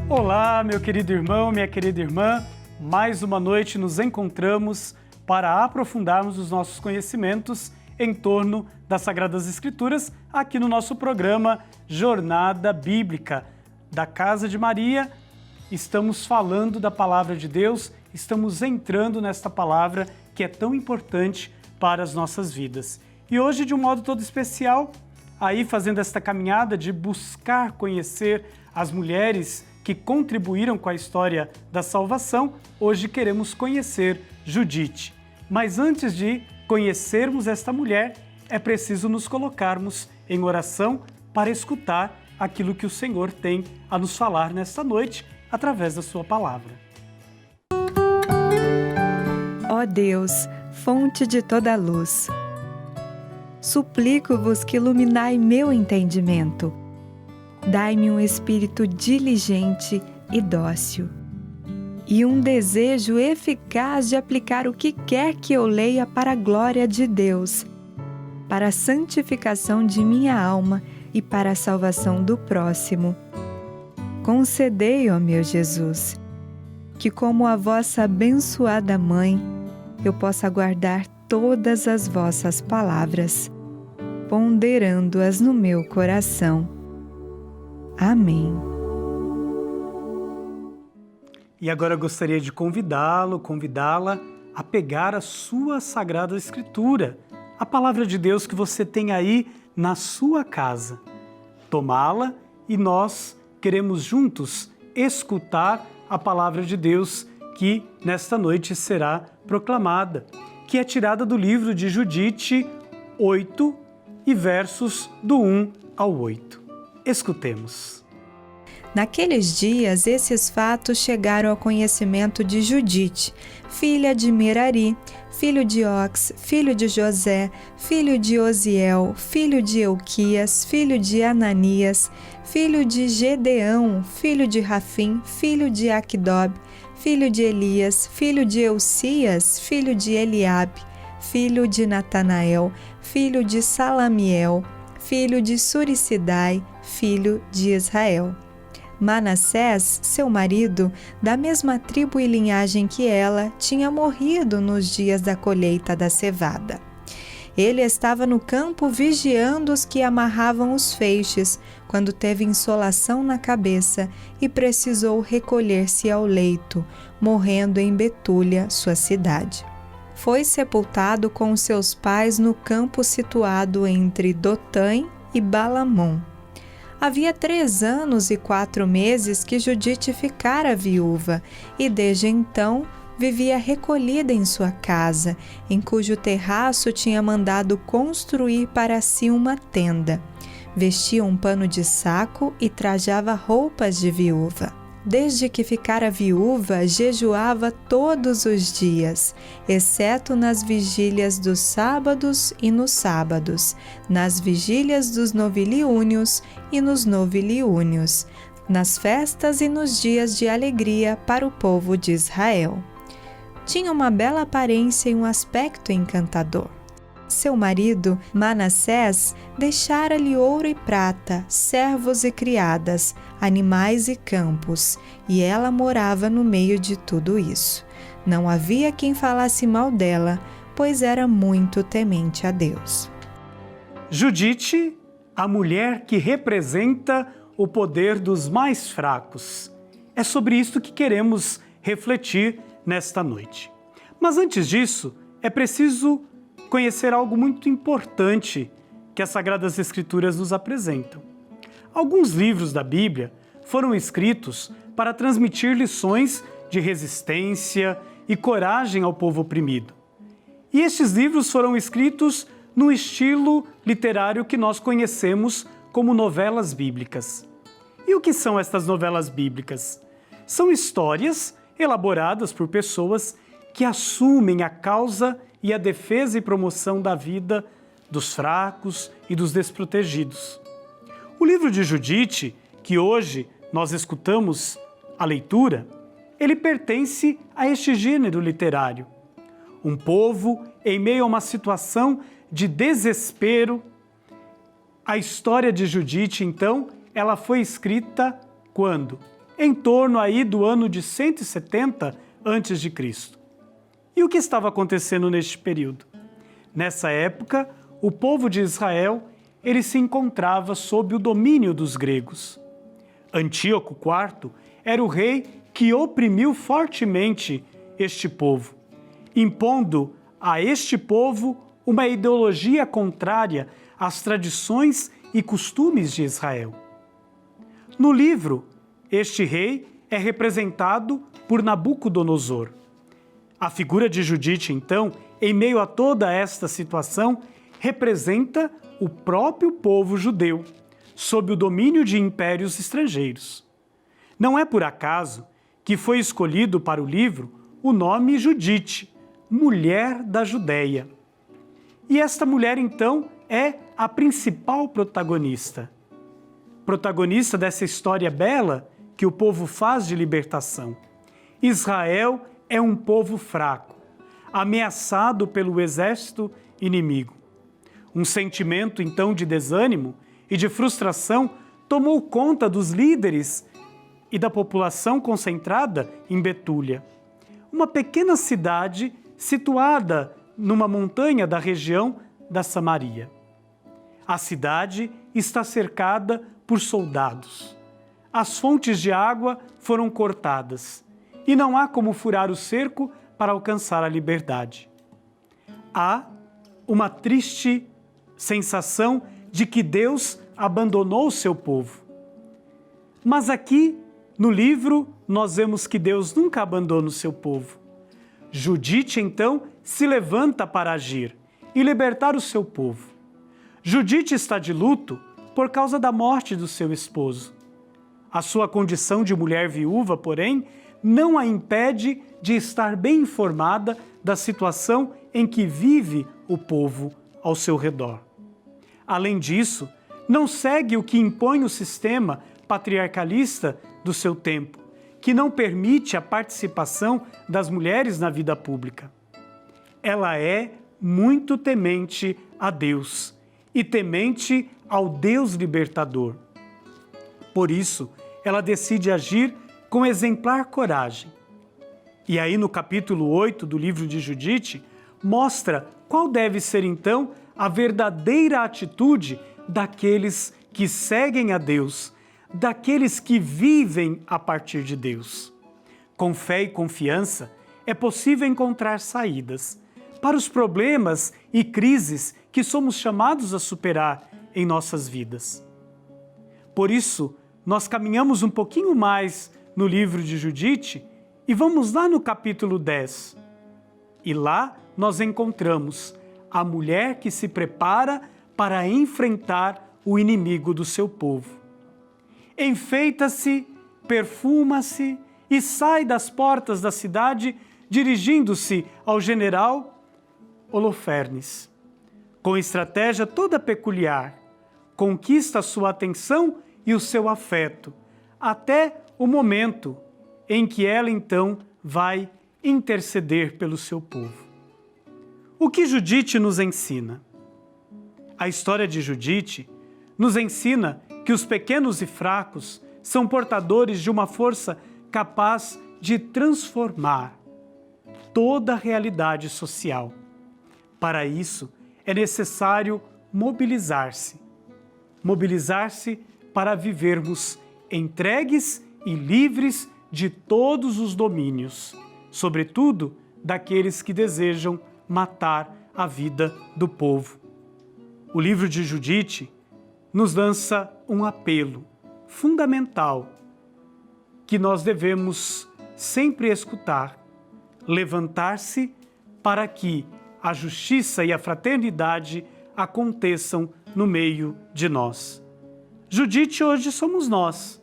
Olá, meu querido irmão, minha querida irmã. Mais uma noite nos encontramos para aprofundarmos os nossos conhecimentos em torno das Sagradas Escrituras aqui no nosso programa Jornada Bíblica da Casa de Maria. Estamos falando da Palavra de Deus, estamos entrando nesta palavra que é tão importante para as nossas vidas. E hoje, de um modo todo especial, aí fazendo esta caminhada de buscar conhecer as mulheres que contribuíram com a história da salvação, hoje queremos conhecer Judite. Mas antes de conhecermos esta mulher, é preciso nos colocarmos em oração para escutar aquilo que o Senhor tem a nos falar nesta noite através da sua palavra. Ó Deus, fonte de toda luz, suplico-vos que iluminai meu entendimento. Dai-me um espírito diligente e dócil, e um desejo eficaz de aplicar o que quer que eu leia para a glória de Deus, para a santificação de minha alma e para a salvação do próximo. Concedei, ó meu Jesus, que como a vossa abençoada mãe, eu possa guardar todas as vossas palavras, ponderando-as no meu coração. Amém. E agora eu gostaria de convidá-la a pegar a sua Sagrada Escritura, a Palavra de Deus que você tem aí na sua casa. Tomá-la e nós queremos juntos escutar a Palavra de Deus que nesta noite será proclamada, que é tirada do livro de Judite 8 e versos do 1 ao 8. Escutemos. Naqueles dias, esses fatos chegaram ao conhecimento de Judite, filha de Merari, filho de Ox, filho de José, filho de Osiel, filho de Euquias, filho de Ananias, filho de Gedeão, filho de Rafim, filho de Aquedob, filho de Elias, filho de Eucias, filho de Eliabe, filho de Natanael, filho de Salamiel, filho de Suricidai, filho de Israel. Manassés, seu marido, da mesma tribo e linhagem que ela, tinha morrido nos dias da colheita da cevada. Ele estava no campo vigiando os que amarravam os feixes, quando teve insolação na cabeça e precisou recolher-se ao leito, morrendo em Betúlia, sua cidade. Foi sepultado com seus pais no campo situado entre Dotã e Balamon. Havia 3 anos e 4 meses que Judite ficara viúva e desde então vivia recolhida em sua casa, em cujo terraço tinha mandado construir para si uma tenda. Vestia um pano de saco e trajava roupas de viúva. Desde que ficara viúva, jejuava todos os dias, exceto nas vigílias dos sábados e nos sábados, nas vigílias dos novilíunios e nos novilíunios, nas festas e nos dias de alegria para o povo de Israel. Tinha uma bela aparência e um aspecto encantador. Seu marido, Manassés, deixara-lhe ouro e prata, servos e criadas, animais e campos, e ela morava no meio de tudo isso. Não havia quem falasse mal dela, pois era muito temente a Deus. Judite, a mulher que representa o poder dos mais fracos. É sobre isso que queremos refletir nesta noite. Mas antes disso, é preciso conhecer algo muito importante que as Sagradas Escrituras nos apresentam. Alguns livros da Bíblia foram escritos para transmitir lições de resistência e coragem ao povo oprimido. E estes livros foram escritos no estilo literário que nós conhecemos como novelas bíblicas. E o que são estas novelas bíblicas? São histórias elaboradas por pessoas que assumem a causa e a defesa e promoção da vida dos fracos e dos desprotegidos. O livro de Judite, que hoje nós escutamos a leitura, ele pertence a este gênero literário. Um povo em meio a uma situação de desespero. A história de Judite, então, ela foi escrita quando? em torno aí do ano de 170 a.C. E o que estava acontecendo neste período? Nessa época, o povo de Israel ele se encontrava sob o domínio dos gregos. Antíoco IV era o rei que oprimiu fortemente este povo, impondo a este povo uma ideologia contrária às tradições e costumes de Israel. No livro, este rei é representado por Nabucodonosor. A figura de Judite, então, em meio a toda esta situação, representa o próprio povo judeu, sob o domínio de impérios estrangeiros. Não é por acaso que foi escolhido para o livro o nome Judite, mulher da Judéia. E esta mulher, então, é a principal protagonista. Protagonista dessa história bela que o povo faz de libertação. Israel é um povo fraco, ameaçado pelo exército inimigo. Um sentimento, então, de desânimo e de frustração tomou conta dos líderes e da população concentrada em Betúlia, uma pequena cidade situada numa montanha da região da Samaria. A cidade está cercada por soldados. As fontes de água foram cortadas e não há como furar o cerco para alcançar a liberdade. Há uma triste sensação de que Deus abandonou o seu povo. Mas aqui, no livro, nós vemos que Deus nunca abandona o seu povo. Judite, então, se levanta para agir e libertar o seu povo. Judite está de luto por causa da morte do seu esposo. A sua condição de mulher viúva, porém, não a impede de estar bem informada da situação em que vive o povo ao seu redor. Além disso, não segue o que impõe o sistema patriarcalista do seu tempo, que não permite a participação das mulheres na vida pública. Ela é muito temente a Deus e temente ao Deus libertador. Por isso, ela decide agir com exemplar coragem. E aí, no capítulo 8 do livro de Judite, mostra qual deve ser, então, a verdadeira atitude daqueles que seguem a Deus, daqueles que vivem a partir de Deus. Com fé e confiança, é possível encontrar saídas para os problemas e crises que somos chamados a superar em nossas vidas. Por isso, nós caminhamos um pouquinho mais no livro de Judite e vamos lá no capítulo 10. E lá nós encontramos a mulher que se prepara para enfrentar o inimigo do seu povo. Enfeita-se, perfuma-se e sai das portas da cidade dirigindo-se ao general Holofernes. Com estratégia toda peculiar, conquista a sua atenção e o seu afeto, até o momento em que ela então vai interceder pelo seu povo. O que Judite nos ensina? A história de Judite nos ensina que os pequenos e fracos são portadores de uma força capaz de transformar toda a realidade social. Para isso, é necessário mobilizar-se. Mobilizar-se para vivermos entregues e livres de todos os domínios, sobretudo daqueles que desejam matar a vida do povo. O livro de Judite nos lança um apelo fundamental que nós devemos sempre escutar: levantar-se para que a justiça e a fraternidade aconteçam no meio de nós. Judite hoje somos nós.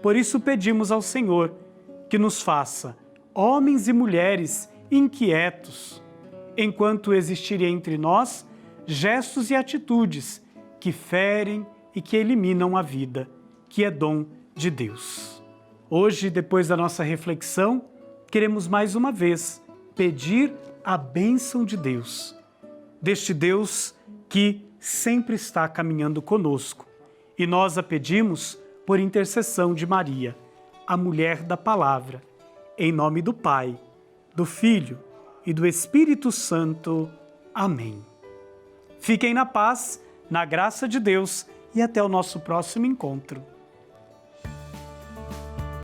Por isso pedimos ao Senhor que nos faça homens e mulheres inquietos, enquanto existirem entre nós gestos e atitudes que ferem e que eliminam a vida, que é dom de Deus. Hoje, depois da nossa reflexão, queremos mais uma vez pedir a bênção de Deus, deste Deus que sempre está caminhando conosco. E nós a pedimos por intercessão de Maria, a mulher da palavra. Em nome do Pai, do Filho e do Espírito Santo. Amém. Fiquem na paz, na graça de Deus e até o nosso próximo encontro.